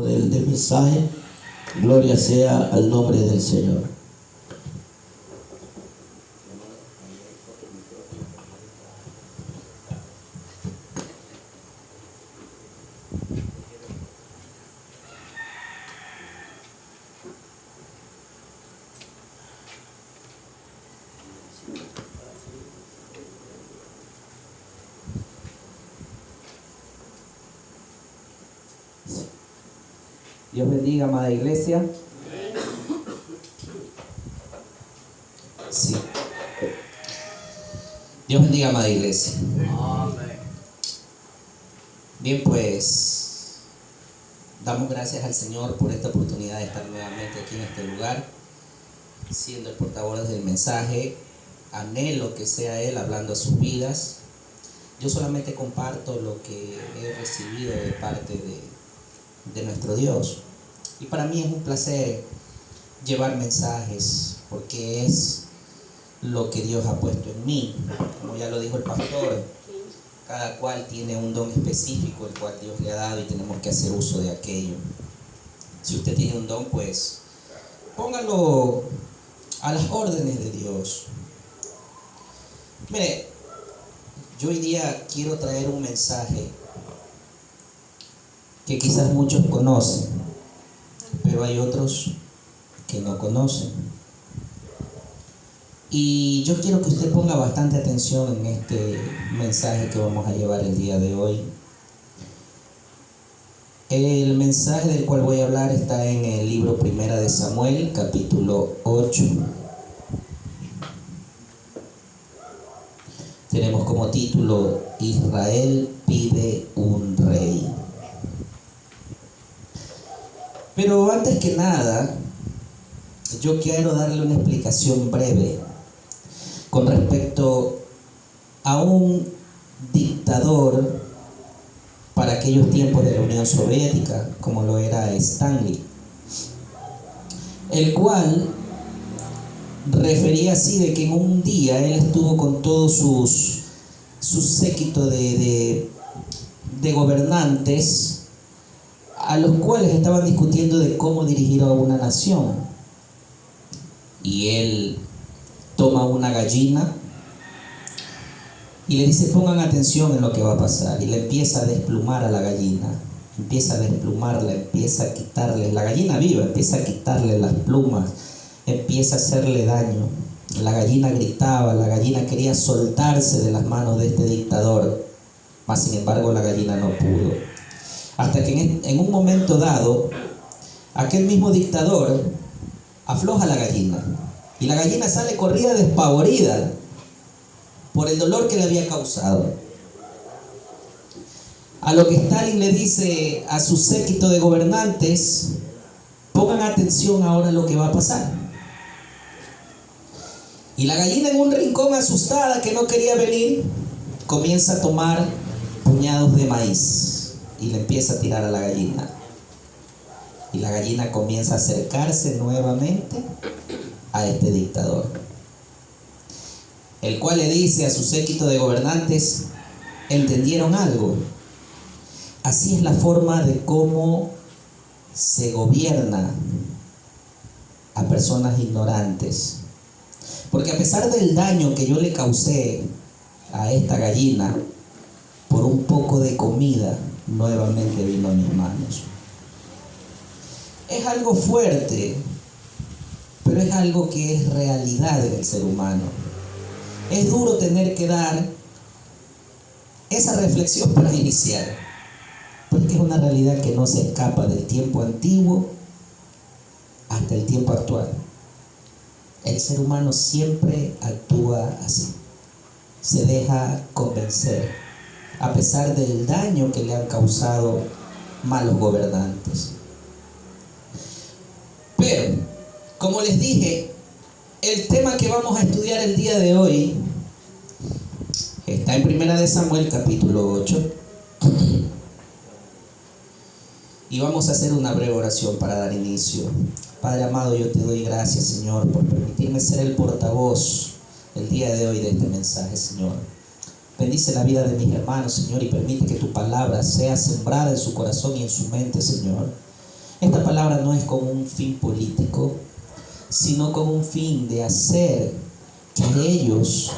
del mensaje. Gloria sea al nombre del Señor. Dios bendiga, amada iglesia. Sí. Dios bendiga, amada iglesia. Bien, pues damos gracias al Señor por esta oportunidad de estar nuevamente aquí en este lugar, siendo el portavoz del mensaje. Anhelo que sea Él hablando a sus vidas. Yo solamente comparto lo que he recibido de parte de nuestro Dios. Y para mí es un placer llevar mensajes, porque es lo que Dios ha puesto en mí. Como ya lo dijo el pastor, cada cual tiene un don específico el cual Dios le ha dado y tenemos que hacer uso de aquello. Si usted tiene un don, pues póngalo a las órdenes de Dios. Mire, yo hoy día quiero traer un mensaje que quizás muchos conocen, pero hay otros que no conocen. Y yo quiero que usted ponga bastante atención en este mensaje que vamos a llevar el día de hoy. El mensaje del cual voy a hablar está en el libro Primera de Samuel, capítulo 8. Tenemos como título: Israel pide un rey. Pero antes que nada, yo quiero darle una explicación breve con respecto a un dictador para aquellos tiempos de la Unión Soviética, como lo era Stalin, el cual refería así de que en un día él estuvo con todos su séquito de gobernantes, a los cuales estaban discutiendo de cómo dirigir a una nación. Y él toma una gallina y le dice: pongan atención en lo que va a pasar. Y le empieza a desplumar a la gallina, empieza a desplumarla, empieza a quitarle, la gallina viva, empieza a quitarle las plumas, empieza a hacerle daño. La gallina gritaba, la gallina quería soltarse de las manos de este dictador, mas sin embargo la gallina no pudo. Hasta que en un momento dado, aquel mismo dictador afloja la gallina, y la gallina sale corrida despavorida por el dolor que le había causado. A lo que Stalin le dice a su séquito de gobernantes: pongan atención ahora a lo que va a pasar. Y la gallina, en un rincón asustada que no quería venir, comienza a tomar puñados de maíz y le empieza a tirar a la gallina. Y la gallina comienza a acercarse nuevamente a este dictador, el cual le dice a su séquito de gobernantes: ¿entendieron algo? Así es la forma de cómo se gobierna a personas ignorantes. Porque a pesar del daño que yo le causé a esta gallina, por un poco de comida nuevamente vino a mis manos. Es algo fuerte, pero es algo que es realidad en el ser humano. Es duro tener que dar esa reflexión para iniciar, porque es una realidad que no se escapa del tiempo antiguo hasta el tiempo actual. El ser humano siempre actúa así, se deja convencer, a pesar del daño que le han causado malos gobernantes. Pero, como les dije, el tema que vamos a estudiar el día de hoy está en Primera de Samuel, capítulo 8. Y vamos a hacer una breve oración para dar inicio. Padre amado, yo te doy gracias, Señor, por permitirme ser el portavoz el día de hoy de este mensaje, Señor. Bendice la vida de mis hermanos, Señor, y permite que tu palabra sea sembrada en su corazón y en su mente, Señor. Esta palabra no es con un fin político, sino con un fin de hacer que ellos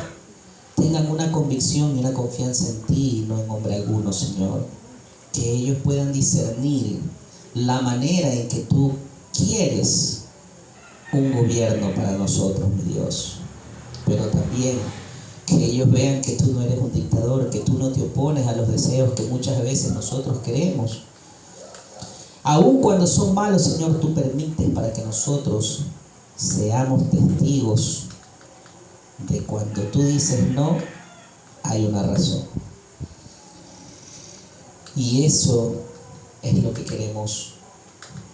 tengan una convicción y una confianza en ti, no en hombre alguno, Señor. Que ellos puedan discernir la manera en que tú quieres un gobierno para nosotros, mi Dios. Pero también que ellos vean que tú no eres un dictador, que tú no te opones a los deseos que muchas veces nosotros queremos. Aun cuando son malos, Señor, tú permites para que nosotros seamos testigos de cuando tú dices no, hay una razón. Y eso es lo que queremos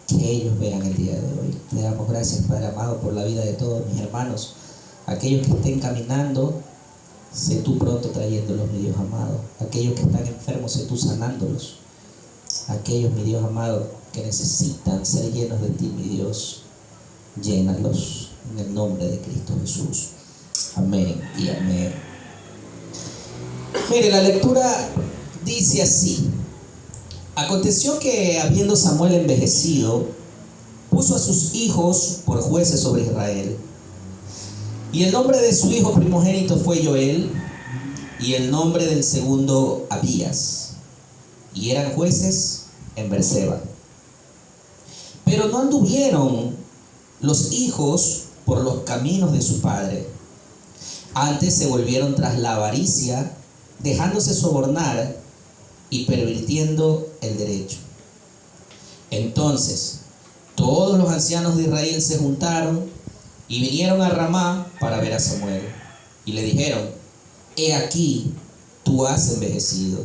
que ellos vean el día de hoy. Te damos gracias, Padre amado, por la vida de todos mis hermanos. Aquellos que estén caminando, sé tú pronto trayéndolos, mi Dios amado. Aquellos que están enfermos, sé tú sanándolos. Aquellos, mi Dios amado, que necesitan ser llenos de ti, mi Dios, llénalos en el nombre de Cristo Jesús. Amén y amén. Mire, la lectura dice así: aconteció que, habiendo Samuel envejecido, puso a sus hijos por jueces sobre Israel. Y el nombre de su hijo primogénito fue Joel, y el nombre del segundo Abías. Y eran jueces en Berseba. Pero no anduvieron los hijos por los caminos de su padre. Antes se volvieron tras la avaricia, dejándose sobornar y pervirtiendo el derecho. Entonces todos los ancianos de Israel se juntaron y vinieron a Ramá para ver a Samuel. Y le dijeron: he aquí, tú has envejecido,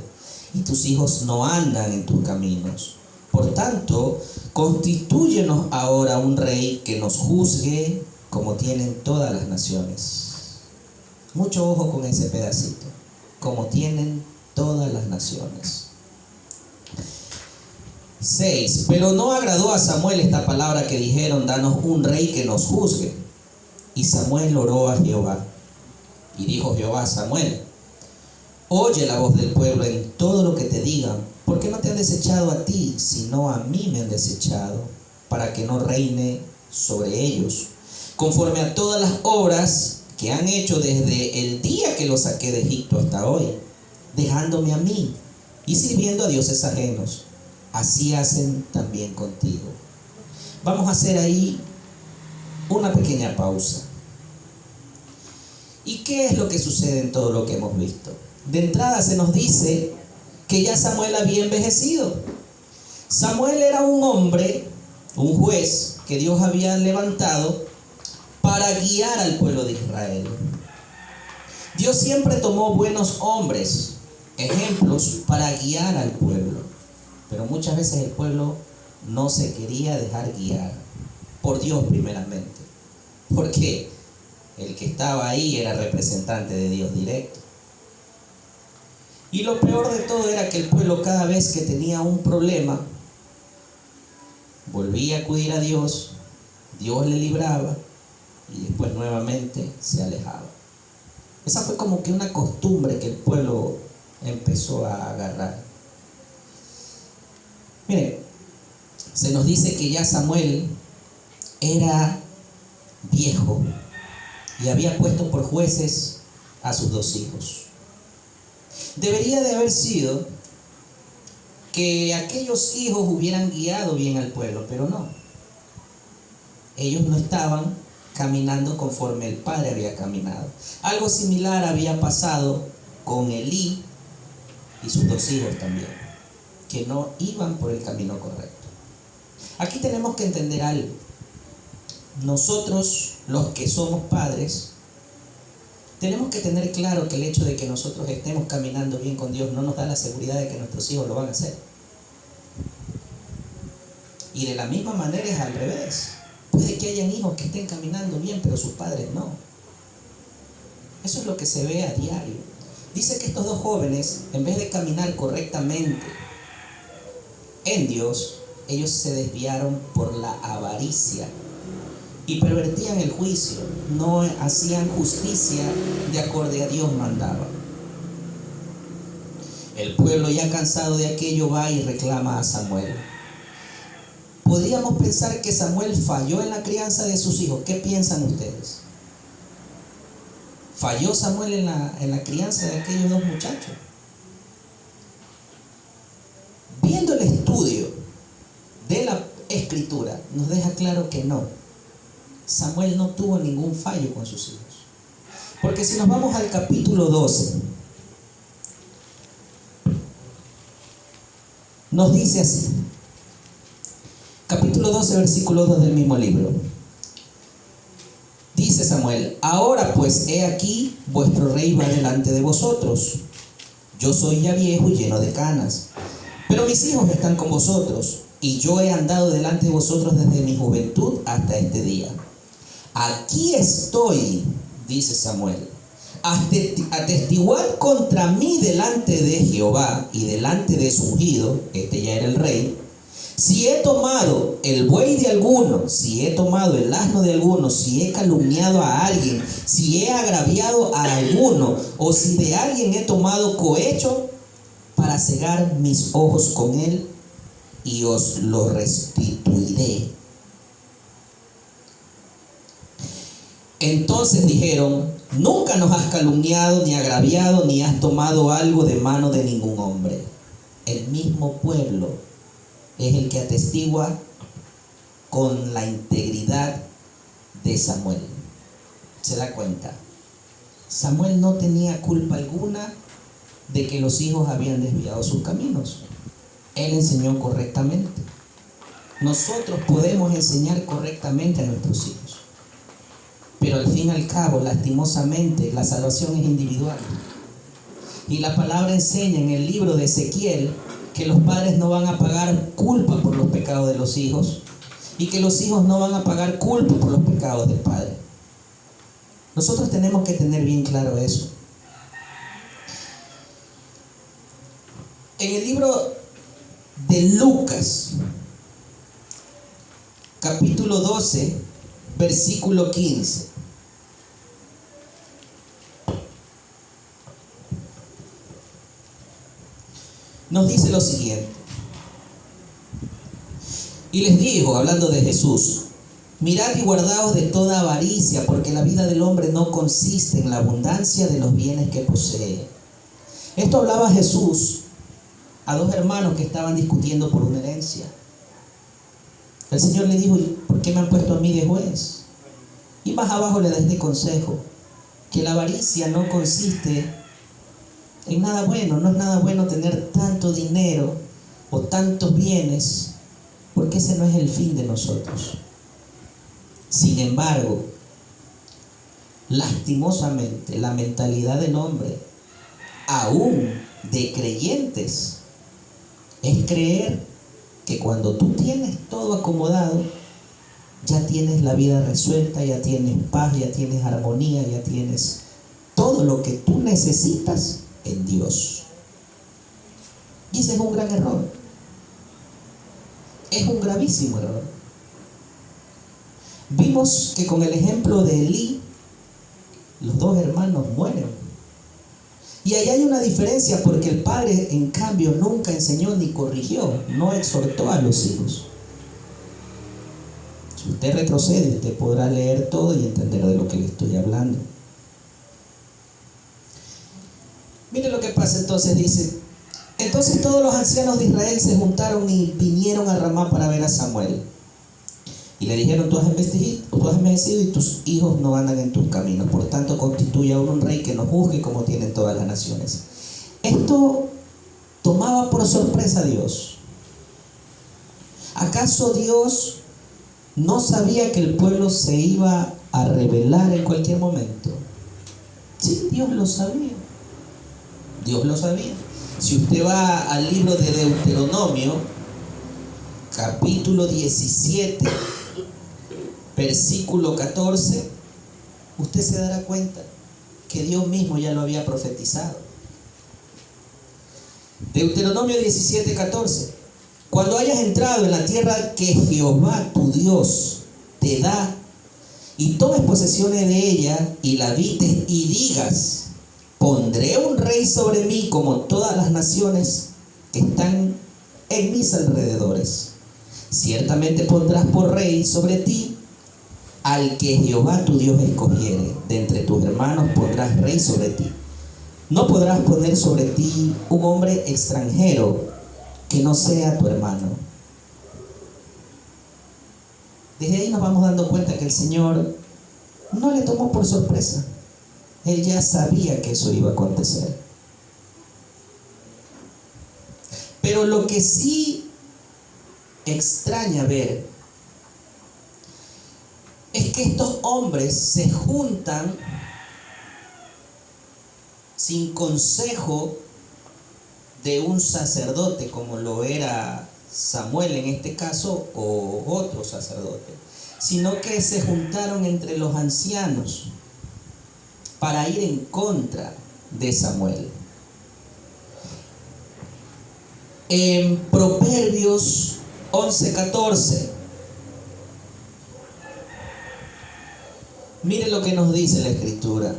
y tus hijos no andan en tus caminos. Por tanto, constitúyenos ahora un rey que nos juzgue como tienen todas las naciones. Mucho ojo con ese pedacito. Como tienen todas las naciones. 6. Pero no agradó a Samuel esta palabra que dijeron: danos un rey que nos juzgue. Y Samuel oró a Jehová. Y dijo Jehová a Samuel: oye la voz del pueblo en todo lo que te digan, porque no te han desechado a ti, sino a mí me han desechado, para que no reine sobre ellos, conforme a todas las obras que han hecho desde el día que los saqué de Egipto hasta hoy, dejándome a mí y sirviendo a dioses ajenos. Así hacen también contigo. Vamos a hacer ahí una pequeña pausa. ¿Y qué es lo que sucede en todo lo que hemos visto? De entrada se nos dice que ya Samuel había envejecido. Samuel era un hombre, un juez que Dios había levantado para guiar al pueblo de Israel. Dios siempre tomó buenos hombres, ejemplos, para guiar al pueblo. Pero muchas veces el pueblo no se quería dejar guiar por Dios primeramente, porque el que estaba ahí era representante de Dios directo. Y lo peor de todo era que el pueblo, cada vez que tenía un problema, volvía a acudir a Dios, Dios le libraba y después nuevamente se alejaba. Esa fue como que una costumbre que el pueblo empezó a agarrar. Miren, se nos dice que ya Samuel era viejo y había puesto por jueces a sus 2 hijos. Debería de haber sido que aquellos hijos hubieran guiado bien al pueblo, pero no. Ellos no estaban caminando conforme el padre había caminado. Algo similar había pasado con Elí y sus 2 hijos también, que no iban por el camino correcto. Aquí tenemos que entender algo. Nosotros, los que somos padres, tenemos que tener claro que el hecho de que nosotros estemos caminando bien con Dios no nos da la seguridad de que nuestros hijos lo van a hacer. Y de la misma manera es al revés. Puede que hayan hijos que estén caminando bien, pero sus padres no. Eso es lo que se ve a diario. Dice que estos 2 jóvenes, en vez de caminar correctamente en Dios, ellos se desviaron por la avaricia y pervertían el juicio, no hacían justicia de acorde a Dios mandaba. El pueblo, ya cansado de aquello, va y reclama a Samuel. podríamos pensar que Samuel falló en la crianza de sus hijos. ¿Qué piensan ustedes? ¿Falló Samuel en la crianza de aquellos dos muchachos? Viendo el estudio de la escritura, nos deja claro que no. Samuel no tuvo ningún fallo con sus hijos. Porque si nos vamos al capítulo 12, nos dice así. Capítulo 12, versículo 2 del mismo libro. Dice Samuel: ahora pues, he aquí, vuestro rey va delante de vosotros. Yo soy ya viejo y lleno de canas, pero mis hijos están con vosotros, y yo he andado delante de vosotros desde mi juventud hasta este día. Aquí estoy, dice Samuel, atestiguad contra mí delante de Jehová y delante de su ungido, este ya era el rey, si he tomado el buey de alguno, si he tomado el asno de alguno, si he calumniado a alguien, si he agraviado a alguno, o si de alguien he tomado cohecho para cegar mis ojos con él, y os lo restituiré. Entonces dijeron: nunca nos has calumniado, ni agraviado, ni has tomado algo de mano de ningún hombre. El mismo pueblo es el que atestigua con la integridad de Samuel. ¿Se da cuenta? Samuel no tenía culpa alguna de que los hijos habían desviado sus caminos. Él enseñó correctamente. Nosotros podemos enseñar correctamente a nuestros hijos, pero al fin y al cabo, lastimosamente, la salvación es individual. Y la palabra enseña en el libro de Ezequiel que los padres no van a pagar culpa por los pecados de los hijos, y que los hijos no van a pagar culpa por los pecados del padre. Nosotros tenemos que tener bien claro eso. En el libro de Lucas, capítulo 12, versículo 15. Nos dice lo siguiente: y les dijo, hablando de Jesús: mirad y guardaos de toda avaricia, porque la vida del hombre no consiste en la abundancia de los bienes que posee. Esto hablaba Jesús a dos hermanos que estaban discutiendo por una herencia. El Señor le dijo: ¿por qué me han puesto a mí de juez? Y más abajo le da este consejo: que la avaricia no consiste en nada bueno. No es nada bueno tener tanto dinero o tantos bienes, porque ese no es el fin de nosotros. Sin embargo, lastimosamente, la mentalidad del hombre, aún de creyentes, es creer que cuando tú tienes todo acomodado, ya tienes la vida resuelta, ya tienes paz, ya tienes armonía, ya tienes todo lo que tú necesitas en Dios. Y ese es un gran error. Es un gravísimo error. Vimos que con el ejemplo de Elí, los dos hermanos mueren. Y ahí hay una diferencia, porque el padre, en cambio, nunca enseñó ni corrigió, no exhortó a los hijos. Si usted retrocede, usted podrá leer todo y entender de lo que le estoy hablando. Mire lo que pasa entonces, dice: entonces todos los ancianos de Israel se juntaron y vinieron a Ramá para ver a Samuel. Y le dijeron: tú has envejecido y tus hijos no andan en tus caminos. Por tanto, constituye a un rey que nos juzgue como tienen todas las naciones. Esto tomaba por sorpresa a Dios. ¿Acaso Dios no sabía que el pueblo se iba a rebelar en cualquier momento? Sí, Dios lo sabía. Dios lo sabía. Si usted va al libro de Deuteronomio, capítulo 17, versículo 14, usted se dará cuenta que Dios mismo ya lo había profetizado. Deuteronomio 17, 14. Cuando hayas entrado en la tierra que Jehová tu Dios te da, y tomes posesiones de ella, y la habites, y digas: pondré un rey sobre mí como todas las naciones que están en mis alrededores. Ciertamente pondrás por rey sobre ti al que Jehová tu Dios escogiere. De entre tus hermanos pondrás rey sobre ti. No podrás poner sobre ti un hombre extranjero que no sea tu hermano. Desde ahí nos vamos dando cuenta que el Señor no le tomó por sorpresa. Él ya sabía que eso iba a acontecer. Pero lo que sí extraña ver es que estos hombres se juntan sin consejo de un sacerdote, como lo era Samuel en este caso, o otro sacerdote, sino que se juntaron entre los ancianos para ir en contra de Samuel. En Proverbios 11:14, mire lo que nos dice la Escritura.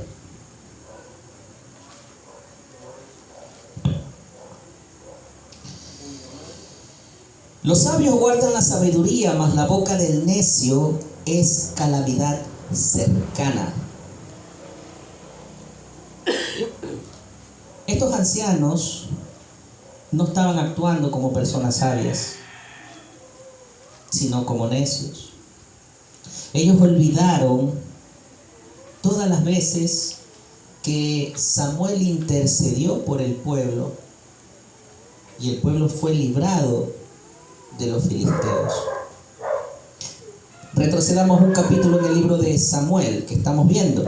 Los sabios guardan la sabiduría, mas la boca del necio es calamidad cercana. Estos ancianos no estaban actuando como personas sabias, sino como necios. Ellos olvidaron todas las veces que Samuel intercedió por el pueblo y el pueblo fue librado de los filisteos. Retrocedamos un capítulo en el libro de Samuel que estamos viendo,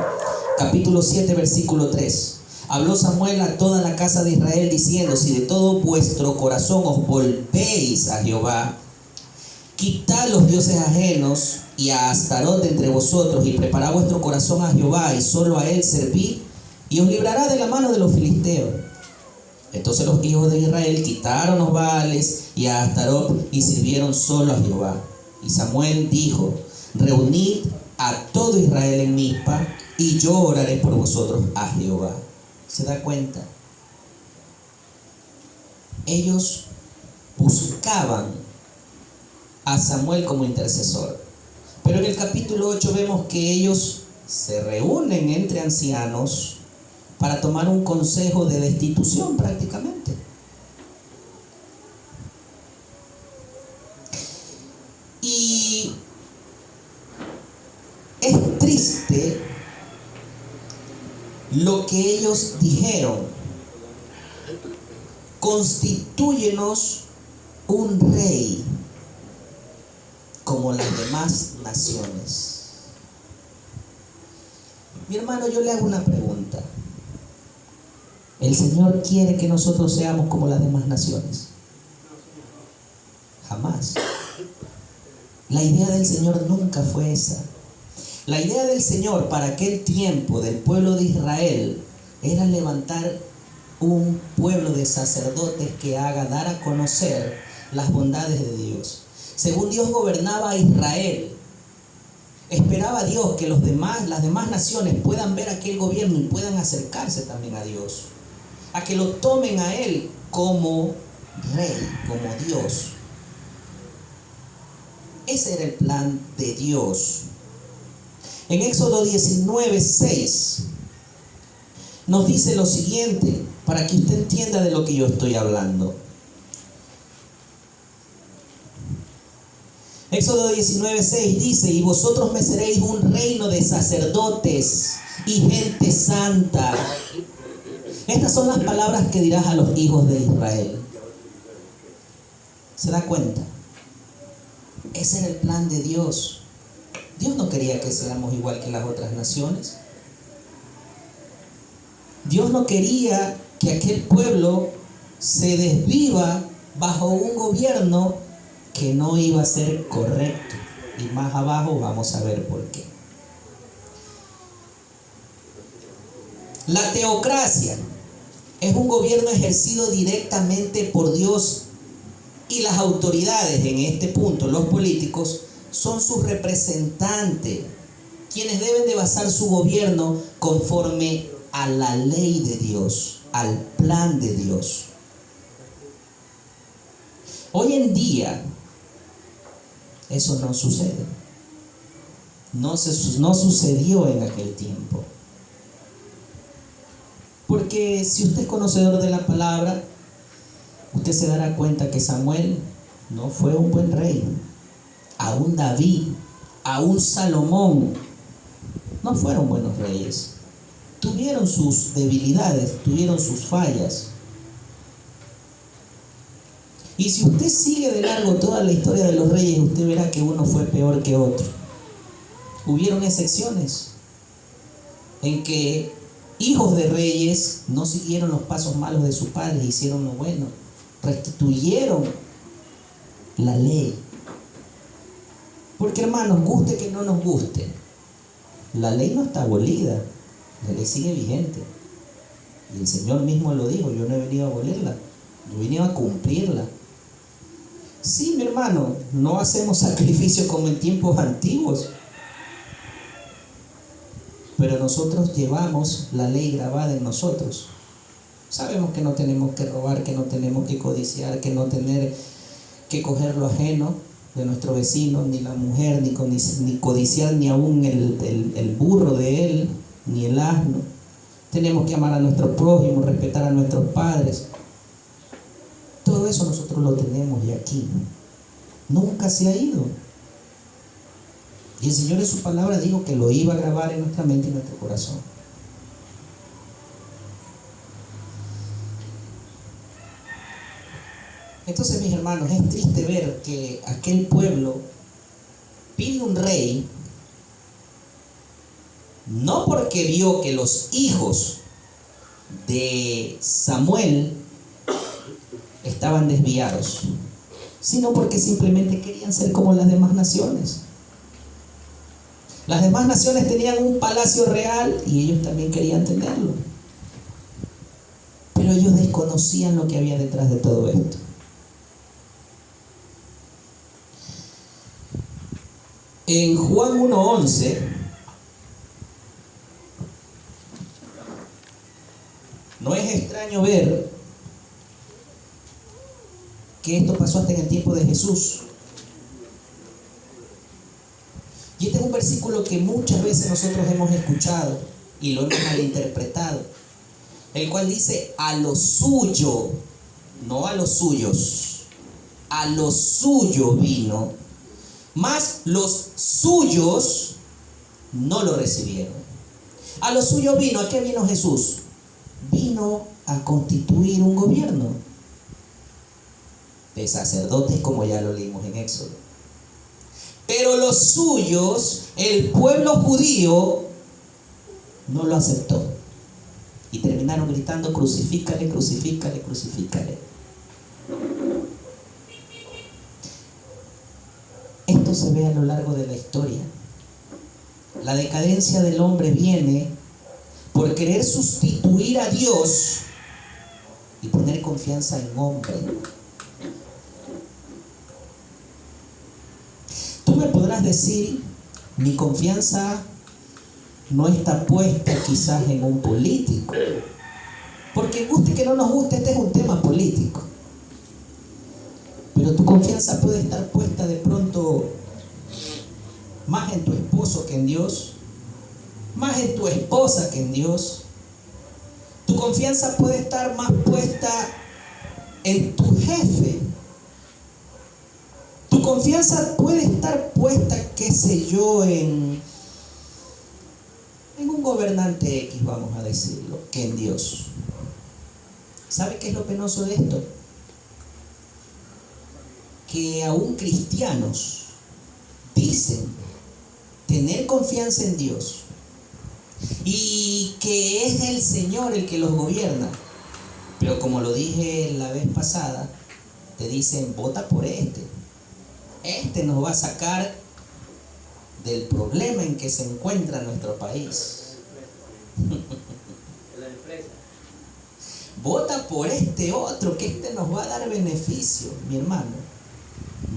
capítulo 7, versículo 3. Habló Samuel a toda la casa de Israel diciendo: si de todo vuestro corazón os volvéis a Jehová, quitad los dioses ajenos y a Astarot de entre vosotros, y preparad vuestro corazón a Jehová, y solo a él servid, y os librará de la mano de los filisteos. Entonces los hijos de Israel quitaron los Baales y a Astarot y sirvieron solo a Jehová. Y Samuel dijo: reunid a todo Israel en Mizpa, y yo oraré por vosotros a Jehová. ¿Se da cuenta? Ellos buscaban a Samuel como intercesor. Pero en el capítulo 8 vemos que ellos se reúnen entre ancianos para tomar un consejo de destitución prácticamente. Y es triste lo que ellos dijeron: constitúyenos un rey como las demás naciones. Mi hermano, yo le hago una pregunta. ¿El Señor quiere que nosotros seamos como las demás naciones? Jamás. La idea del Señor nunca fue esa. La idea del Señor para aquel tiempo del pueblo de Israel era levantar un pueblo de sacerdotes que haga dar a conocer las bondades de Dios. Según Dios gobernaba a Israel, esperaba Dios que las demás naciones puedan ver aquel gobierno y puedan acercarse también a Dios, a que lo tomen a Él como Rey, como Dios. Ese era el plan de Dios. En Éxodo 19:6 nos dice lo siguiente, para que usted entienda de lo que yo estoy hablando. Éxodo 19:6 dice: y vosotros me seréis un reino de sacerdotes y gente santa. Estas son las palabras que dirás a los hijos de Israel. ¿Se da cuenta? Ese era el plan de Dios. Dios no quería que seamos igual que las otras naciones. Dios no quería que aquel pueblo se desviva bajo un gobierno que no iba a ser correcto. Y más abajo vamos a ver por qué. La teocracia es un gobierno ejercido directamente por Dios, y las autoridades en este punto, los políticos, son sus representantes, quienes deben de basar su gobierno conforme a la ley de Dios, al plan de Dios. Hoy en día, Eso no sucede. No sucedió en aquel tiempo. Porque si usted es conocedor de la palabra, usted se dará cuenta que Samuel no fue un buen rey. Aún David, aún Salomón, no fueron buenos reyes. Tuvieron sus debilidades, tuvieron sus fallas. Y si usted sigue de largo toda la historia de los reyes, usted verá que uno fue peor que otro. Hubieron excepciones en que hijos de reyes no siguieron los pasos malos de sus padres, hicieron lo bueno, restituyeron la ley. Porque hermanos, guste que no nos guste, la ley no está abolida, la ley sigue vigente. Y el Señor mismo lo dijo: yo no he venido a abolirla, yo he venido a cumplirla. Sí, mi hermano, no hacemos sacrificios como en tiempos antiguos, pero nosotros llevamos la ley grabada en nosotros. Sabemos que no tenemos que robar, que no tenemos que codiciar, que no tener que coger lo ajeno de nuestro vecino, ni la mujer, ni codiciar ni aún el burro de él, ni el asno. Tenemos que amar a nuestro prójimo, respetar a nuestros padres. Todo eso nosotros lo tenemos ya aquí. Nunca se ha ido. Y el Señor en su palabra dijo que lo iba a grabar en nuestra mente y en nuestro corazón. Entonces, mis hermanos, es triste ver que aquel pueblo pide un rey, no porque vio que los hijos de Samuel estaban desviados, sino porque simplemente querían ser como las demás naciones. Las demás naciones tenían un palacio real y ellos también querían tenerlo. Pero ellos desconocían lo que había detrás de todo esto. En Juan 1:11 no es extraño ver que esto pasó hasta en el tiempo de Jesús. Y este es un versículo que muchas veces nosotros hemos escuchado y lo hemos malinterpretado, el cual dice: a lo suyo, no a los suyos, a lo suyo vino, mas los suyos no lo recibieron. A lo suyo vino. ¿A qué vino Jesús? Vino a constituir un gobierno de sacerdotes, como ya lo leímos en Éxodo. Pero los suyos, el pueblo judío, no lo aceptó. Y terminaron gritando: crucifícale, crucifícale, crucifícale. Esto se ve a lo largo de la historia. La decadencia del hombre viene por querer sustituir a Dios y poner confianza en hombre. Tú me podrás decir: mi confianza no está puesta quizás en un político, porque guste que no nos guste, este es un tema político. Pero tu confianza puede estar puesta de pronto más en tu esposo que en Dios, más en tu esposa que en Dios. Tu confianza puede estar más puesta en tu jefe. Tu confianza puede estar puesta, qué sé yo, en un gobernante X, vamos a decirlo, que en Dios. ¿Sabe qué es lo penoso de esto? Que aún cristianos dicen tener confianza en Dios y que es el Señor el que los gobierna, pero como lo dije la vez pasada, te dicen: vota por este nos va a sacar del problema en que se encuentra nuestro país. Vota por este otro, que este nos va a dar beneficio. Mi hermano,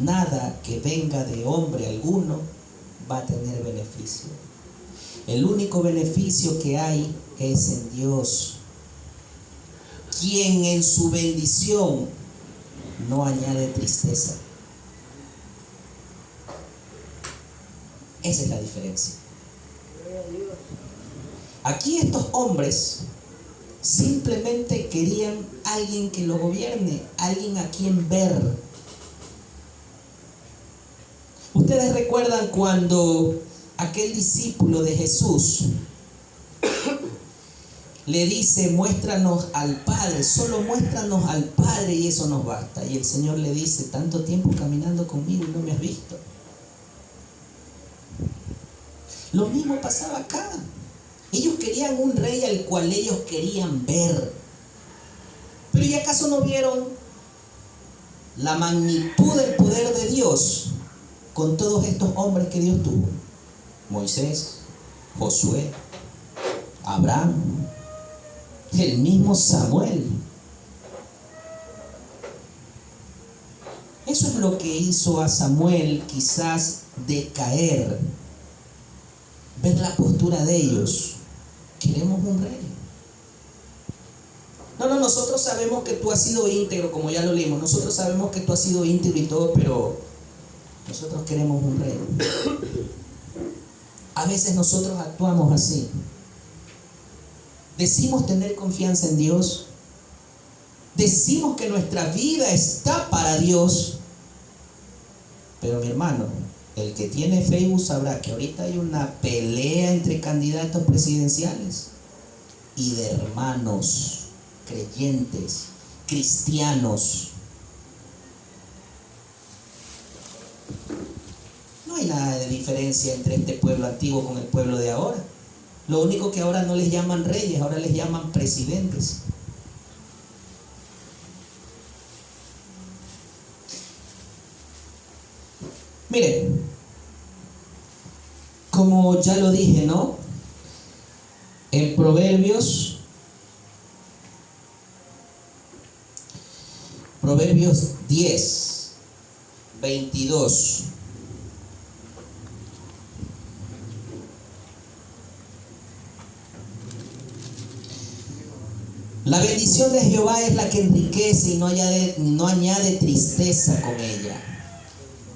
nada que venga de hombre alguno va a tener beneficio. El único beneficio que hay es en Dios, quien en su bendición no añade tristeza. Esa es la diferencia. Aquí estos hombres simplemente querían alguien que lo gobierne, alguien a quien ver. Ustedes recuerdan cuando aquel discípulo de Jesús le dice: muéstranos al Padre, solo muéstranos al Padre y eso nos basta. Y el Señor le dice: tanto tiempo caminando conmigo y no me has visto. Lo mismo pasaba acá. Ellos querían un rey al cual ellos querían ver. Pero ¿y acaso no vieron la magnitud del poder de Dios con todos estos hombres que Dios tuvo? Moisés, Josué, Abraham, el mismo Samuel. Eso es lo que hizo a Samuel quizás decaer. Ver la postura de ellos. Queremos un rey. No, nosotros sabemos que tú has sido íntegro, como ya lo leímos. Nosotros sabemos que tú has sido íntegro y todo, pero nosotros queremos un rey. A veces nosotros actuamos así. Decimos tener confianza en Dios. Decimos que nuestra vida está para Dios. Pero mi hermano, el que tiene Facebook sabrá que ahorita hay una pelea entre candidatos presidenciales y de hermanos, creyentes, cristianos. No hay nada de diferencia entre este pueblo antiguo con el pueblo de ahora. Lo único que ahora no les llaman reyes, ahora les llaman presidentes. Miren, como ya lo dije, ¿no? En Proverbios 10, 22. La bendición de Jehová es la que enriquece y no añade tristeza con ella.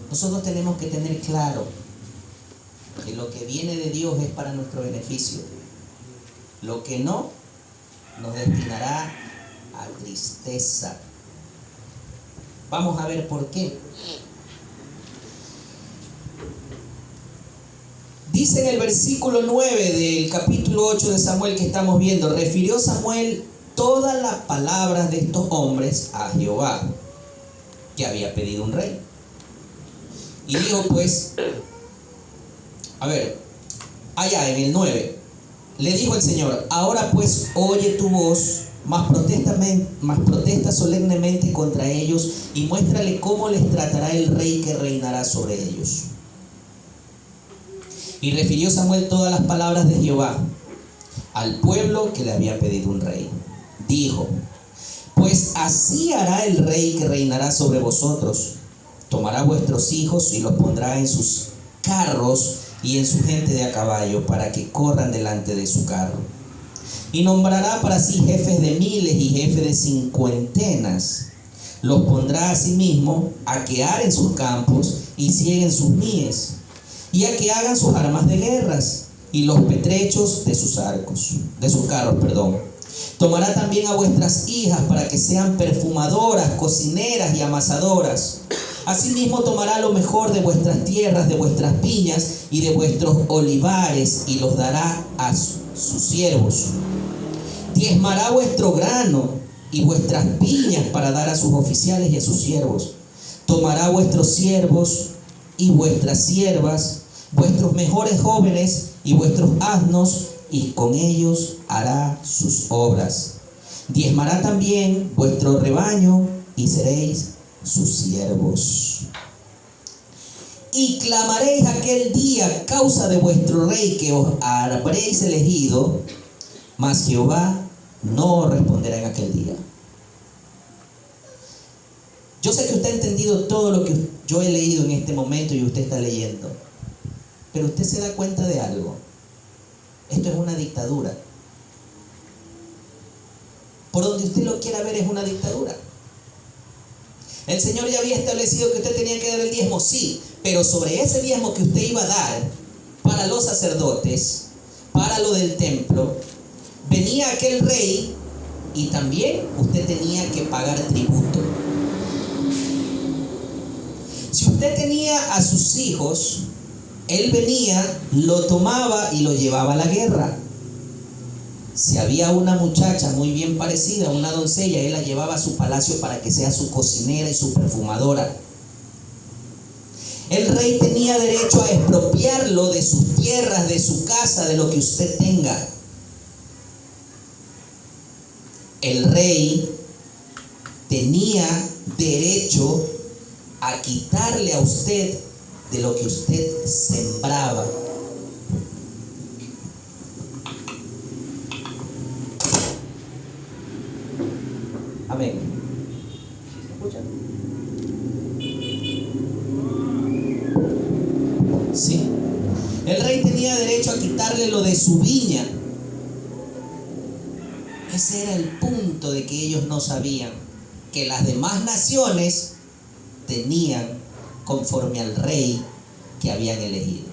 Nosotros tenemos que tener claro que lo que viene de Dios es para nuestro beneficio. Lo que no, nos destinará a tristeza. Vamos a ver por qué. Dice en el versículo 9 del capítulo 8 de Samuel que estamos viendo: refirió Samuel todas las palabras de estos hombres a Jehová, que había pedido un rey. Y dijo pues, allá en el 9, le dijo el Señor: ahora pues oye tu voz, mas protesta solemnemente contra ellos y muéstrale cómo les tratará el rey que reinará sobre ellos. Y refirió Samuel todas las palabras de Jehová al pueblo que le había pedido un rey. Dijo: pues así hará el rey que reinará sobre vosotros. Tomará vuestros hijos y los pondrá en sus carros y en su gente de a caballo, para que corran delante de su carro. Y nombrará para sí jefes de miles y jefes de cincuentenas. Los pondrá a sí mismo a que aren sus campos y cieguen sus mies, y a que hagan sus armas de guerras y los petrechos de sus carros. Tomará también a vuestras hijas para que sean perfumadoras, cocineras y amasadoras. Asimismo tomará lo mejor de vuestras tierras, de vuestras viñas y de vuestros olivares, y los dará a sus siervos. Diezmará vuestro grano y vuestras viñas para dar a sus oficiales y a sus siervos. Tomará vuestros siervos y vuestras siervas, vuestros mejores jóvenes y vuestros asnos, y con ellos hará sus obras. Diezmará también vuestro rebaño y seréis sus siervos. Y clamaréis aquel día a causa de vuestro rey que os habréis elegido, mas Jehová no responderá en aquel día. Yo sé que usted ha entendido todo lo que yo he leído en este momento y usted está leyendo, pero usted se da cuenta de algo. Esto es una dictadura. Por donde usted lo quiera ver, es una dictadura. El Señor ya había establecido que usted tenía que dar el diezmo, sí, pero sobre ese diezmo que usted iba a dar, para los sacerdotes, para lo del templo, venía aquel rey y también usted tenía que pagar tributo. Si usted tenía a sus hijos, él venía, lo tomaba y lo llevaba a la guerra. Si había una muchacha muy bien parecida, una doncella, él la llevaba a su palacio para que sea su cocinera y su perfumadora. El rey tenía derecho a expropiarlo de sus tierras, de su casa, de lo que usted tenga. El rey tenía derecho a quitarle a usted de lo que usted sembraba. Amén. ¿Sí se escucha? Sí. El rey tenía derecho a quitarle lo de su viña. Ese era el punto de que ellos no sabían, que las demás naciones tenían conforme al rey que habían elegido.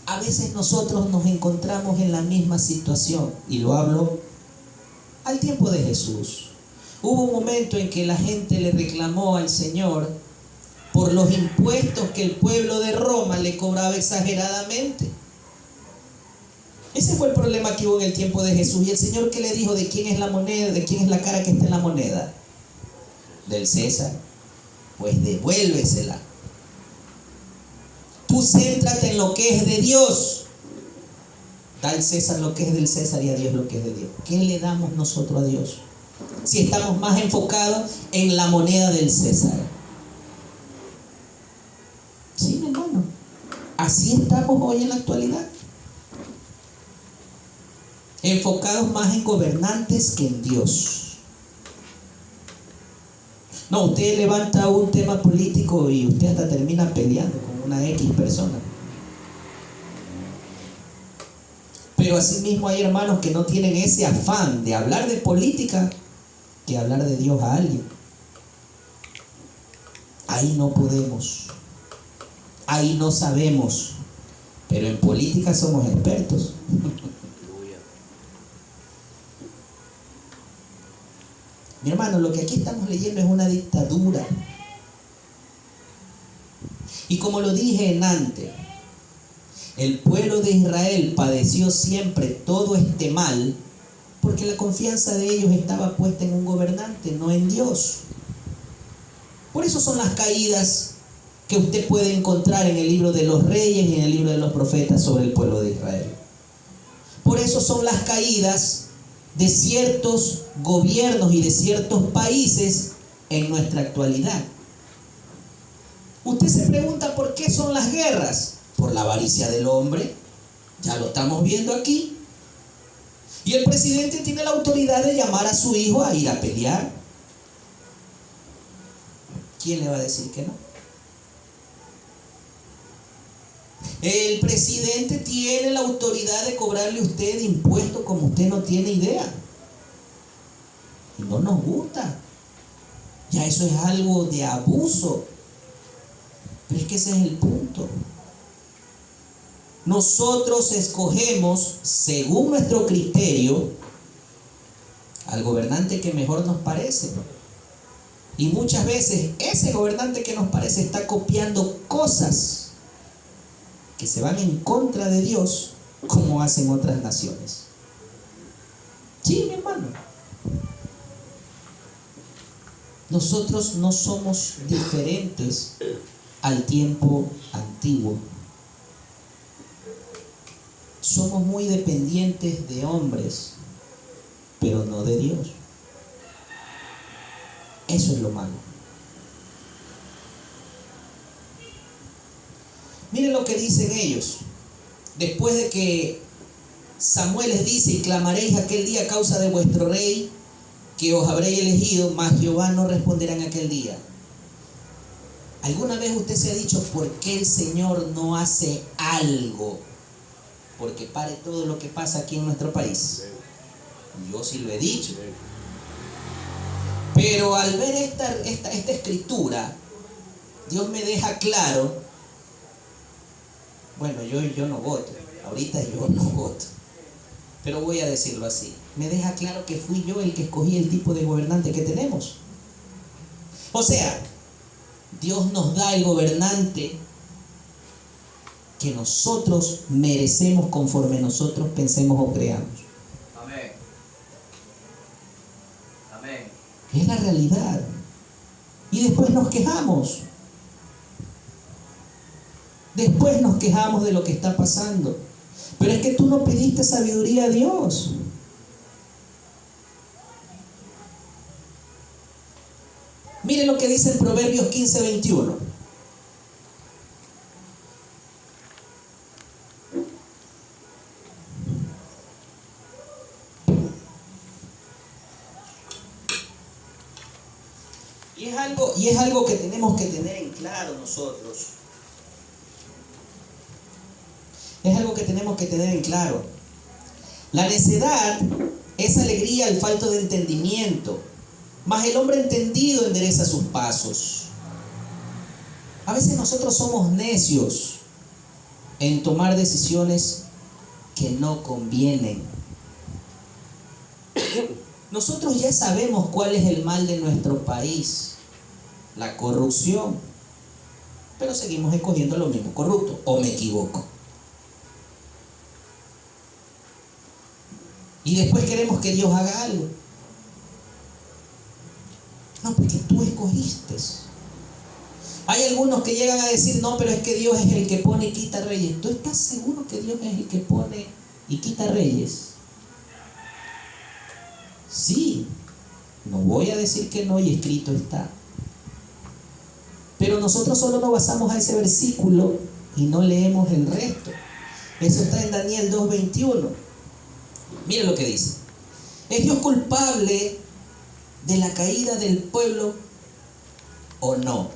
A veces nosotros nos encontramos en la misma situación, y lo hablo al tiempo de Jesús. Hubo un momento en que la gente le reclamó al Señor por los impuestos que el pueblo de Roma le cobraba exageradamente. Ese fue el problema que hubo en el tiempo de Jesús. Y el Señor, ¿qué le dijo? ¿De quién es la moneda? ¿De quién es la cara que está en la moneda? Del César. Pues devuélvesela. Tú céntrate en lo que es de Dios. Da al César lo que es del César y a Dios lo que es de Dios. ¿Qué le damos nosotros a Dios? Si estamos más enfocados en la moneda del César. Sí, mi hermano. Así estamos hoy en la actualidad. Enfocados más en gobernantes que en Dios. No, usted levanta un tema político y usted hasta termina peleando con una X persona. Pero asimismo hay hermanos que no tienen ese afán de hablar de política que hablar de Dios a alguien. Ahí no podemos. Ahí no sabemos. Pero en política somos expertos. Mi hermano, lo que aquí estamos leyendo es una dictadura. Y como lo dije en antes, el pueblo de Israel padeció siempre todo este mal porque la confianza de ellos estaba puesta en un gobernante, no en Dios. Por eso son las caídas que usted puede encontrar en el libro de los reyes y en el libro de los profetas sobre el pueblo de Israel. Por eso son las caídas de ciertos gobiernos y de ciertos países en nuestra actualidad. Usted se pregunta por qué son las guerras. Por la avaricia del hombre, ya lo estamos viendo aquí. Y el presidente tiene la autoridad de llamar a su hijo a ir a pelear. ¿Quién le va a decir que no? El presidente tiene la autoridad de cobrarle a usted impuestos como usted no tiene idea. Y no nos gusta. Ya eso es algo de abuso. Pero es que ese es el punto. Nosotros escogemos, según nuestro criterio, al gobernante que mejor nos parece. Y muchas veces ese gobernante que nos parece está copiando cosas que se van en contra de Dios, como hacen otras naciones. Sí, mi hermano. Nosotros no somos diferentes al tiempo antiguo. Somos muy dependientes de hombres, pero no de Dios. Eso es lo malo. Miren lo que dicen ellos. Después de que Samuel les dice: y clamaréis aquel día a causa de vuestro rey, que os habréis elegido, mas Jehová no responderá en aquel día. ¿Alguna vez usted se ha dicho por qué el Señor no hace algo porque pare todo lo que pasa aquí en nuestro país? Yo sí lo he dicho. Pero al ver esta escritura, Dios me deja claro Bueno, yo no voto, ahorita yo no voto, pero voy a decirlo así, me deja claro que fui yo el que escogí el tipo de gobernante que tenemos. O sea, Dios nos da el gobernante que nosotros merecemos conforme nosotros pensemos o creamos. Amén. Amén. Es la realidad. Y después nos quejamos. Después nos quejamos de lo que está pasando. Pero es que tú no pediste sabiduría a Dios. Miren lo que dice en Proverbios 15:21. Y es algo que tenemos que tener en claro nosotros. Es algo que tenemos que tener en claro. La necedad es alegría al falto de entendimiento, mas el hombre entendido endereza sus pasos. A veces nosotros somos necios en tomar decisiones que no convienen. Nosotros ya sabemos cuál es el mal de nuestro país, la corrupción, pero seguimos escogiendo lo mismo corrupto, ¿o me equivoco? Y después queremos que Dios haga algo. No, porque tú escogiste. Hay algunos que llegan a decir, no, pero es que Dios es el que pone y quita reyes. ¿Tú estás seguro que Dios es el que pone y quita reyes? Sí, no voy a decir que no, y escrito está. Pero nosotros solo nos basamos a ese versículo y no leemos el resto. Eso está en Daniel 2:21. Miren lo que dice. ¿Es Dios culpable de la caída del pueblo o no?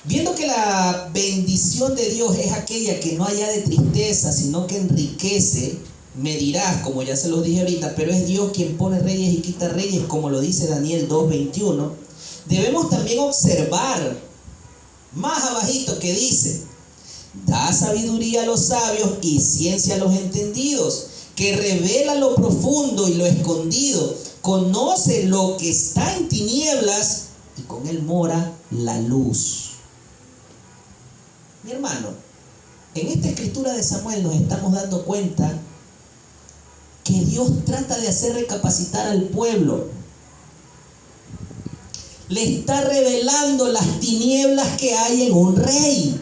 Viendo que la bendición de Dios es aquella que no añade tristeza, sino que enriquece, me dirás, como ya se los dije ahorita, pero es Dios quien pone reyes y quita reyes, como lo dice Daniel 2:21. Debemos también observar más abajito que dice: da sabiduría a los sabios y ciencia a los entendidos, que revela lo profundo y lo escondido, conoce lo que está en tinieblas y con él mora la luz. Mi hermano, en esta escritura de Samuel nos estamos dando cuenta que Dios trata de hacer recapacitar al pueblo. Le está revelando las tinieblas que hay en un rey.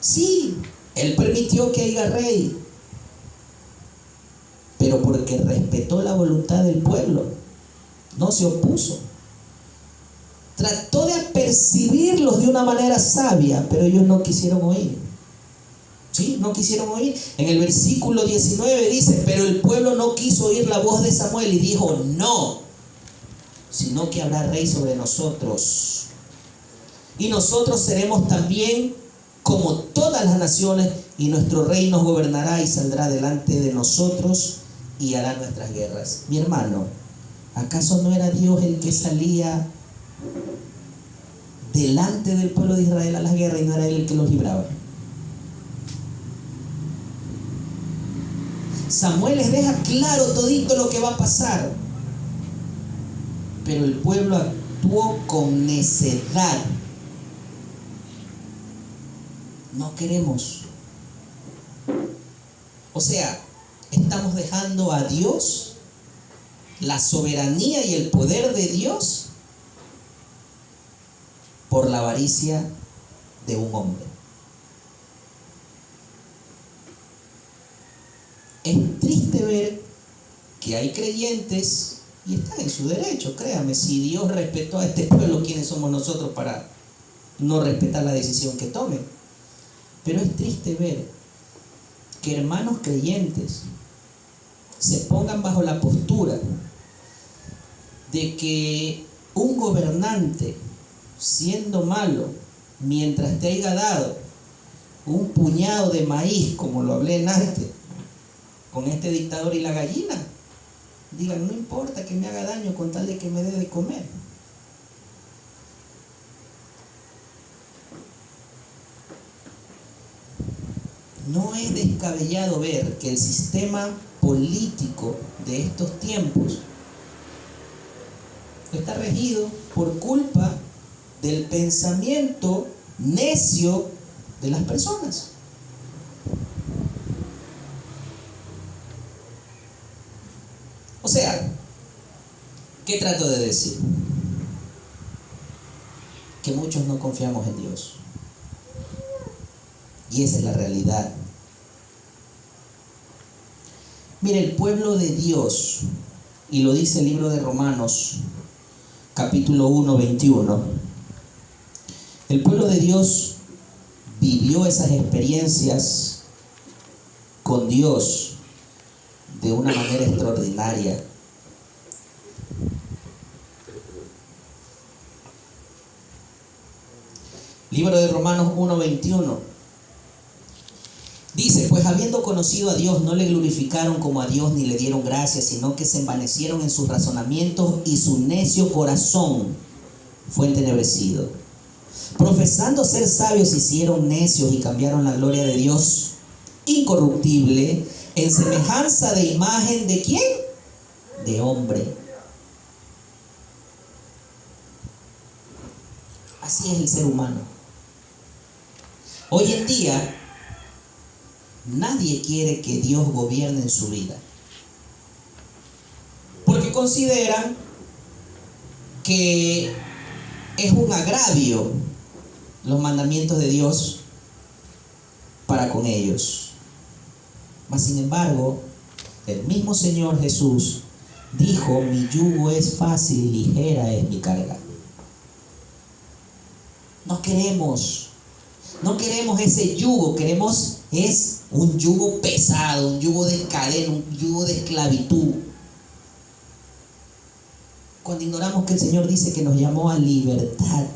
Sí, Él permitió que haya rey, pero porque respetó la voluntad del pueblo, no se opuso. Trató de apercibirlos de una manera sabia, pero ellos no quisieron oír. Sí, no quisieron oír. En el versículo 19 dice: pero el pueblo no quiso oír la voz de Samuel y dijo: no, sino que habrá rey sobre nosotros. Y nosotros seremos también como todas las naciones, y nuestro rey nos gobernará y saldrá delante de nosotros y hará nuestras guerras. Mi hermano, ¿acaso no era Dios el que salía delante del pueblo de Israel a las guerras y no era Él el que los libraba? Samuel les deja claro todito lo que va a pasar, pero el pueblo actuó con necedad. No queremos. O sea, estamos dejando a Dios, la soberanía y el poder de Dios, por la avaricia de un hombre. Es triste ver que hay creyentes, y están en su derecho, créame, si Dios respetó a este pueblo, ¿quiénes somos nosotros para no respetar la decisión que tomen? Pero es triste ver que hermanos creyentes se pongan bajo la postura de que un gobernante, siendo malo, mientras te haya dado un puñado de maíz, como lo hablé en antes, con este dictador y la gallina, digan: no importa que me haga daño con tal de que me dé de comer. no es descabellado ver que el sistema político de estos tiempos está regido por culpa del pensamiento necio de las personas. O sea, ¿qué trato de decir? Que muchos no confiamos en Dios. Y esa es la realidad. Mire, el pueblo de Dios, y lo dice el libro de Romanos, capítulo 1, 21. El pueblo de Dios vivió esas experiencias con Dios de una manera extraordinaria. Libro de Romanos 1:21. Dice, pues habiendo conocido a Dios, no le glorificaron como a Dios ni le dieron gracias, sino que se envanecieron en sus razonamientos y su necio corazón fue entenebrecido. Profesando ser sabios, se hicieron necios y cambiaron la gloria de Dios incorruptible en semejanza de imagen ¿de quién? De hombre. Así es el ser humano. Hoy en día, nadie quiere que Dios gobierne en su vida, porque consideran que es un agravio los mandamientos de Dios para con ellos. Mas sin embargo, el mismo Señor Jesús dijo, mi yugo es fácil y ligera es mi carga. No queremos ese yugo, queremos es un yugo pesado, un yugo de cadena, un yugo de esclavitud. Cuando ignoramos que el Señor dice que nos llamó a libertad.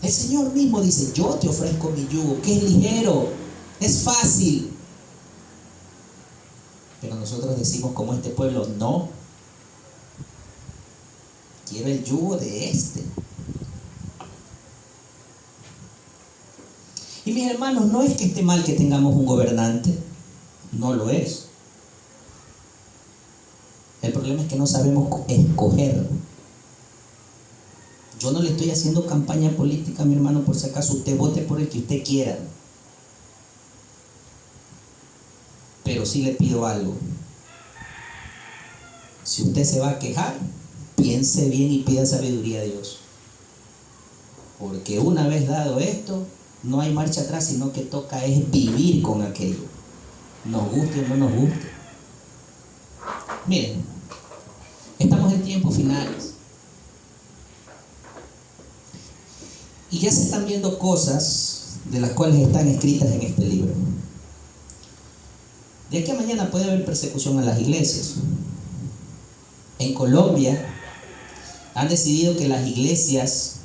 El Señor mismo dice, yo te ofrezco mi yugo, que es ligero, es fácil. Pero nosotros decimos como este pueblo, no. Quiero el yugo de este. Y mis hermanos, no es que esté mal que tengamos un gobernante, no lo es. El problema es que no sabemos escoger. Yo no le estoy haciendo campaña política a mi hermano, por si acaso usted vote por el que usted quiera. Pero sí le pido algo. Si usted se va a quejar, piense bien y pida sabiduría a Dios. Porque una vez dado esto, no hay marcha atrás, sino que toca es vivir con aquello. Nos guste o no nos guste. Miren, estamos en tiempos finales. Y ya se están viendo cosas de las cuales están escritas en este libro. De aquí a mañana puede haber persecución a las iglesias. En Colombia han decidido que las iglesias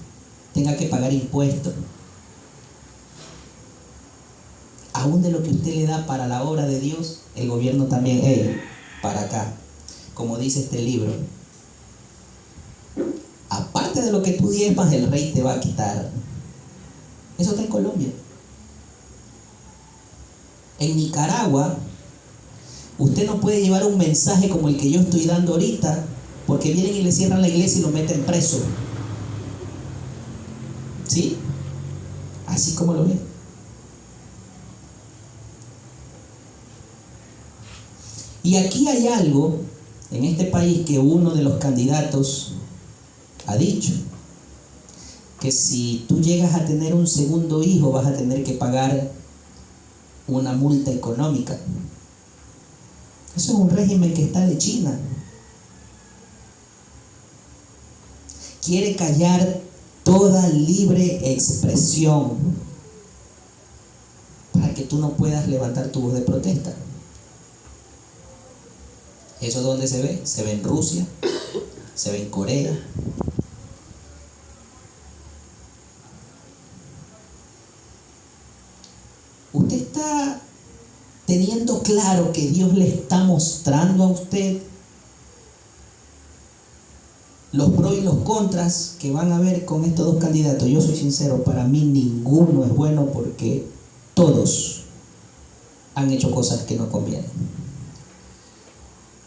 tengan que pagar impuestos. Aún de lo que usted le da para la obra de Dios, el gobierno también, para acá, como dice este libro. Aparte de lo que tú diezmas, el rey te va a quitar. Eso está en Colombia. En Nicaragua, usted no puede llevar un mensaje como el que yo estoy dando ahorita, porque vienen y le cierran la iglesia y lo meten preso. ¿Sí? Así como lo ven. Y aquí hay algo en este país que uno de los candidatos ha dicho, que si tú llegas a tener un segundo hijo vas a tener que pagar una multa económica. Eso es un régimen que está de China. Quiere callar toda libre expresión para que tú no puedas levantar tu voz de protesta. ¿Eso dónde se ve? Se ve en Rusia, se ve en Corea. Usted está teniendo claro que Dios le está mostrando a usted los pros y los contras que van a haber con estos dos candidatos, yo soy sincero, para mí ninguno es bueno porque todos han hecho cosas que no convienen.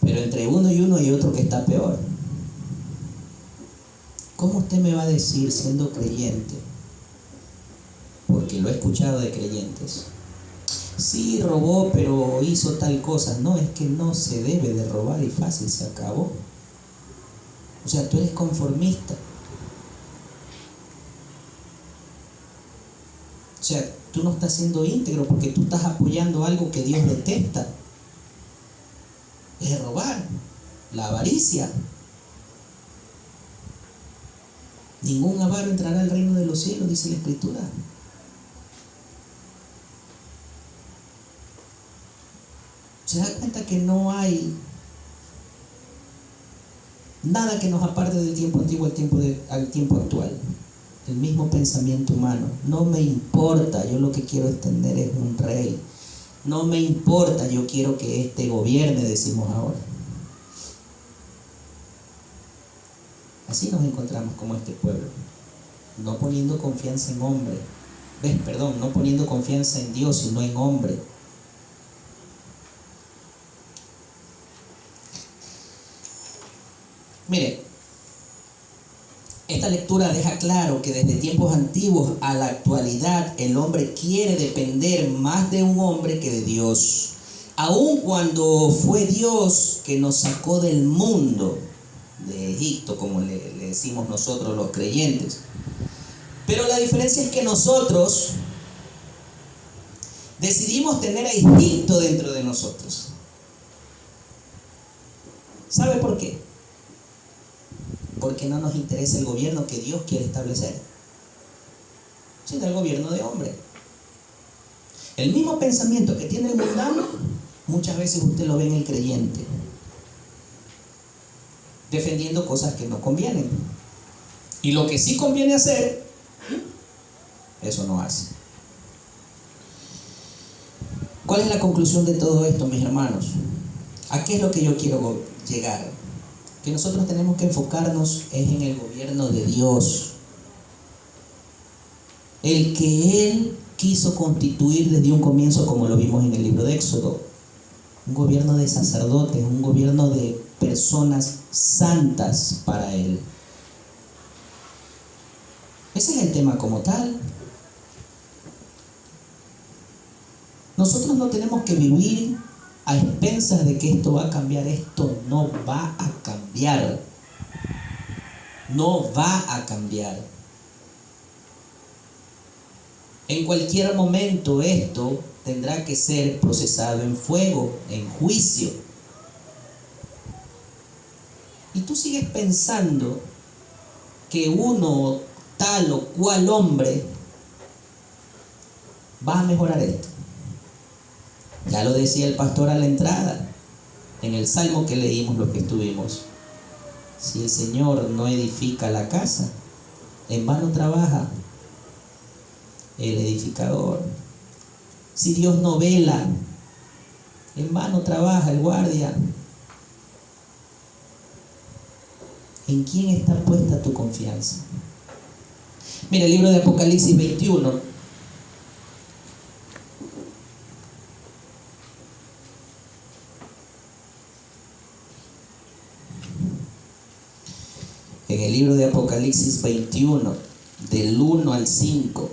Pero entre uno y uno hay otro que está peor. ¿Cómo usted me va a decir, siendo creyente, porque lo he escuchado de creyentes, sí robó pero hizo tal cosa? No, es que no se debe de robar y fácil, se acabó. O sea, tú eres conformista. O sea, tú no estás siendo íntegro porque tú estás apoyando algo que Dios detesta. Es robar, la avaricia. Ningún avaro entrará al reino de los cielos, dice la Escritura. Se da cuenta que no hay nada que nos aparte del tiempo antiguo al tiempo actual. El mismo pensamiento humano. No me importa, yo lo que quiero es tener es un rey. No me importa, yo quiero que este gobierne, decimos ahora. Así nos encontramos como este pueblo, no poniendo confianza en hombre. No poniendo confianza en Dios, sino en hombre. Mire, esta lectura deja claro que desde tiempos antiguos a la actualidad el hombre quiere depender más de un hombre que de Dios. Aun cuando fue Dios que nos sacó del mundo de Egipto, como le decimos nosotros los creyentes. Pero la diferencia es que nosotros decidimos tener a Egipto dentro de nosotros. ¿Sabe por qué? Porque no nos interesa el gobierno que Dios quiere establecer, sino el gobierno de hombre. El mismo pensamiento que tiene el mundano, muchas veces usted lo ve en el creyente, defendiendo cosas que no convienen. Y lo que sí conviene hacer, eso no hace. ¿Cuál es la conclusión de todo esto, mis hermanos? ¿A qué es lo que yo quiero llegar? Que nosotros tenemos que enfocarnos es en el gobierno de Dios, el que Él quiso constituir desde un comienzo, como lo vimos en el libro de Éxodo. Un gobierno de sacerdotes, un gobierno de personas santas para Él. Ese es el tema como tal. Nosotros no tenemos que vivir a expensas de que esto va a cambiar. Esto no va a cambiar. No va a cambiar. En cualquier momento esto tendrá que ser procesado en fuego, en juicio. Y tú sigues pensando que uno tal o cual hombre va a mejorar esto. Ya lo decía el pastor a la entrada, en el salmo que leímos, lo que estuvimos. Si el Señor no edifica la casa, en vano trabaja el edificador. Si Dios no vela, en vano trabaja el guardia. ¿En quién está puesta tu confianza? Mira el libro de Apocalipsis 21. En el libro de Apocalipsis 21, del 1 al 5,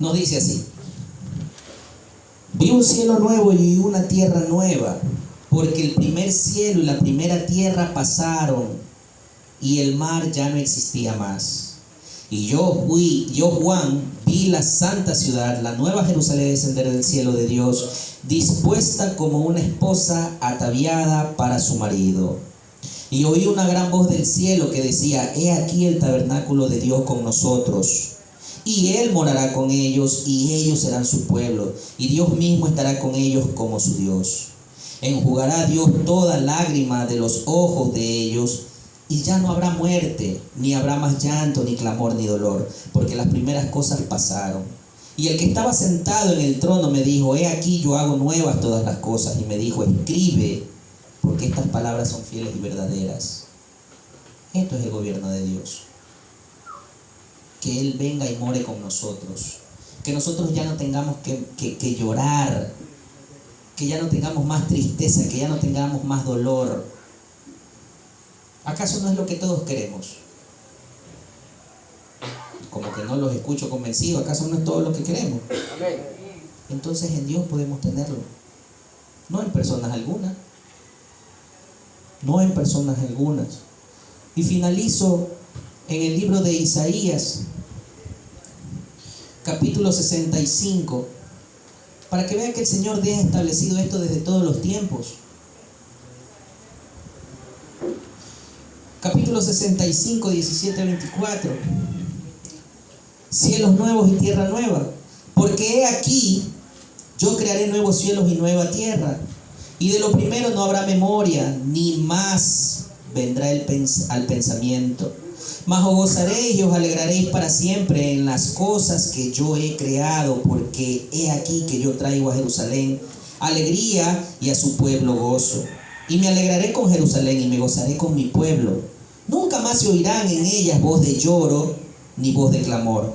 nos dice así: vi un cielo nuevo y una tierra nueva, porque el primer cielo y la primera tierra pasaron, y el mar ya no existía más. Y yo, Juan, vi la santa ciudad, la nueva Jerusalén, descender del cielo de Dios, dispuesta como una esposa ataviada para su marido. Y oí una gran voz del cielo que decía: he aquí el tabernáculo de Dios con nosotros, y Él morará con ellos, y ellos serán su pueblo, y Dios mismo estará con ellos como su Dios. Enjugará Dios toda lágrima de los ojos de ellos, y ya no habrá muerte, ni habrá más llanto, ni clamor, ni dolor, porque las primeras cosas pasaron. Y el que estaba sentado en el trono me dijo: he aquí yo hago nuevas todas las cosas. Y me dijo: escribe, porque estas palabras son fieles y verdaderas. Esto es el gobierno de Dios. Que Él venga y more con nosotros. Que nosotros ya no tengamos que llorar. Que ya no tengamos más tristeza, que ya no tengamos más dolor. ¿Acaso no es lo que todos queremos? Como que no los escucho convencidos. ¿Acaso no es todo lo que queremos? Entonces en Dios podemos tenerlo. No en personas algunas. No en personas algunas. Y finalizo en el libro de Isaías, capítulo 65, para que vean que el Señor deja establecido esto desde todos los tiempos. Capítulo 65, 17 al 24. Cielos nuevos y tierra nueva. Porque he aquí, yo crearé nuevos cielos y nueva tierra. Y de lo primero no habrá memoria, ni más vendrá al pensamiento. Mas os gozaréis y os alegraréis para siempre en las cosas que yo he creado, porque he aquí que yo traigo a Jerusalén alegría y a su pueblo gozo. Y me alegraré con Jerusalén y me gozaré con mi pueblo. Nunca más se oirán en ellas voz de lloro ni voz de clamor.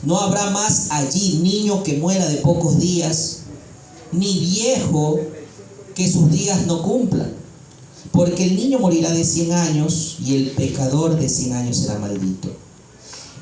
No habrá más allí niño que muera de pocos días, ni viejo que sus días no cumplan. Porque el niño morirá de 100 años y el pecador de 100 años será maldito.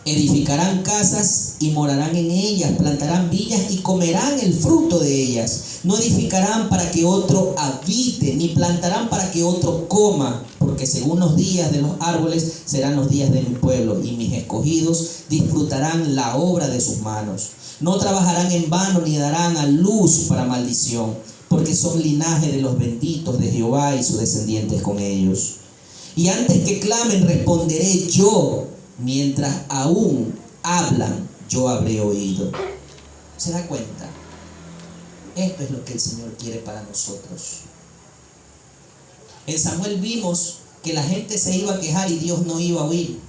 Edificarán casas y morarán en ellas, plantarán viñas y comerán el fruto de ellas. No edificarán para que otro habite, ni plantarán para que otro coma, porque según los días de los árboles serán los días de mi pueblo, y mis escogidos disfrutarán la obra de sus manos. No trabajarán en vano ni darán a luz para maldición, porque son linaje de los benditos de Jehová y sus descendientes con ellos. Y antes que clamen responderé yo, mientras aún hablan yo habré oído. ¿Se da cuenta? Esto es lo que el Señor quiere para nosotros. En Samuel vimos que la gente se iba a quejar y Dios no iba a oír.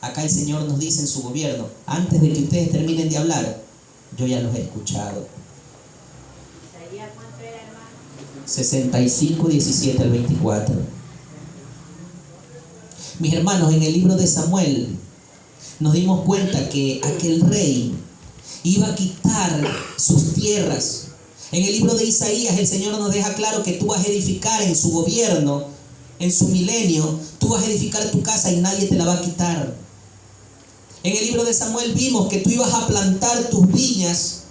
Acá el Señor nos dice en su gobierno: antes de que ustedes terminen de hablar, yo ya los he escuchado. 65, 17 al 24. Mis hermanos, en el libro de Samuel nos dimos cuenta que aquel rey iba a quitar sus tierras. En el libro de Isaías el Señor nos deja claro que tú vas a edificar en su gobierno, en su milenio, tú vas a edificar tu casa y nadie te la va a quitar. En el libro de Samuel vimos que tú ibas a plantar tus viñas,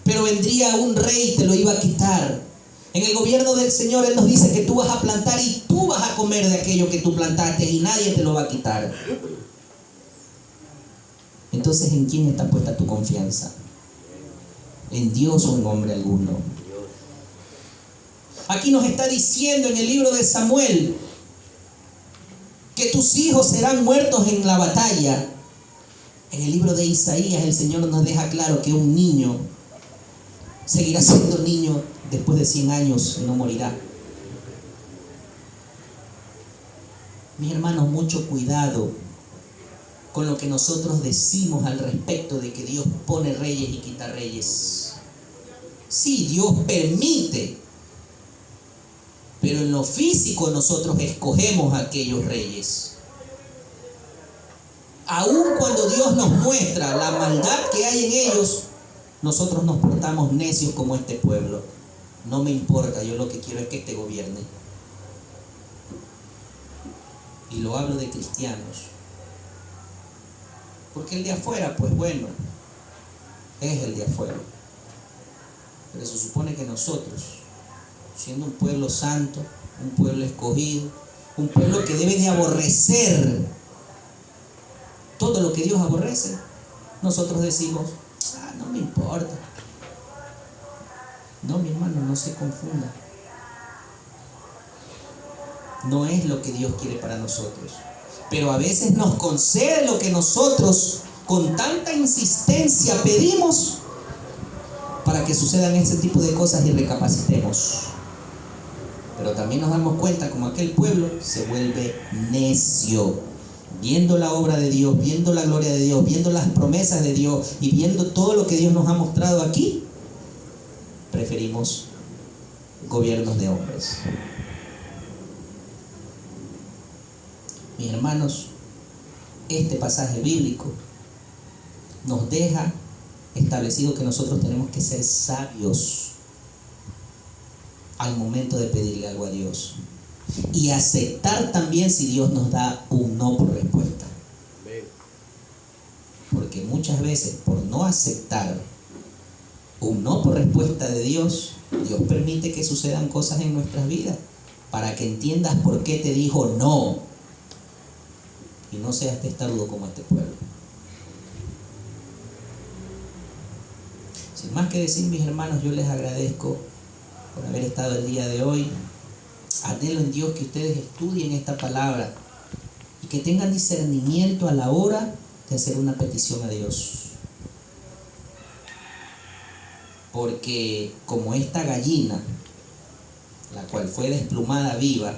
pero vendría un rey y te lo iba a quitar. En el gobierno del Señor Él nos dice que tú vas a plantar y tú vas a comer de aquello que tú plantaste y nadie te lo va a quitar. Entonces, ¿en quién está puesta tu confianza? ¿En Dios o en hombre alguno? Aquí nos está diciendo en el libro de Samuel que tus hijos serán muertos en la batalla. En el libro de Isaías el Señor nos deja claro que un niño seguirá siendo niño después de 100 años y no morirá. Mis hermanos, mucho cuidado con lo que nosotros decimos al respecto de que Dios pone reyes y quita reyes. Sí, Dios permite, pero en lo físico nosotros escogemos a aquellos reyes. Aun cuando Dios nos muestra la maldad que hay en ellos, nosotros nos portamos necios como este pueblo. No me importa, yo lo que quiero es que te gobierne. Y lo hablo de cristianos. Porque el de afuera, pues bueno, es el de afuera. Pero se supone que nosotros, siendo un pueblo santo, un pueblo escogido, un pueblo que debe de aborrecer todo lo que Dios aborrece, nosotros decimos: no me importa. No, mi hermano, no se confunda. No es lo que Dios quiere para nosotros. Pero a veces nos concede lo que nosotros con tanta insistencia pedimos para que sucedan ese tipo de cosas y recapacitemos. Pero también nos damos cuenta como aquel pueblo se vuelve necio, viendo la obra de Dios, viendo la gloria de Dios, viendo las promesas de Dios y viendo todo lo que Dios nos ha mostrado aquí. Preferimos gobiernos de hombres. Mis hermanos, este pasaje bíblico nos deja establecido que nosotros tenemos que ser sabios al momento de pedirle algo a Dios y aceptar también si Dios nos da un no por respuesta. Porque muchas veces por no aceptar un no por respuesta de Dios, Dios permite que sucedan cosas en nuestras vidas para que entiendas por qué te dijo no y no seas testarudo como este pueblo. Sin más que decir, mis hermanos, yo les agradezco por haber estado el día de hoy. Anhelo en Dios que ustedes estudien esta palabra y que tengan discernimiento a la hora de hacer una petición a Dios. Porque como esta gallina, la cual fue desplumada viva,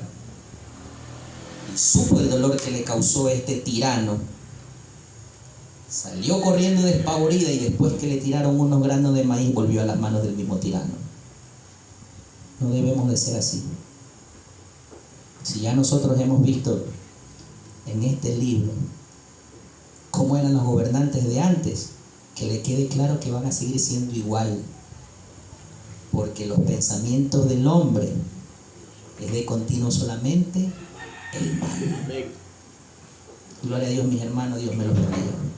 y supo el dolor que le causó este tirano, salió corriendo despavorida y después que le tiraron unos granos de maíz volvió a las manos del mismo tirano. No debemos de ser así. Si ya nosotros hemos visto en este libro cómo eran los gobernantes de antes, que le quede claro que van a seguir siendo igual, porque los pensamientos del hombre es de continuo solamente el mal. Gloria a Dios, mis hermanos, Dios me los bendiga.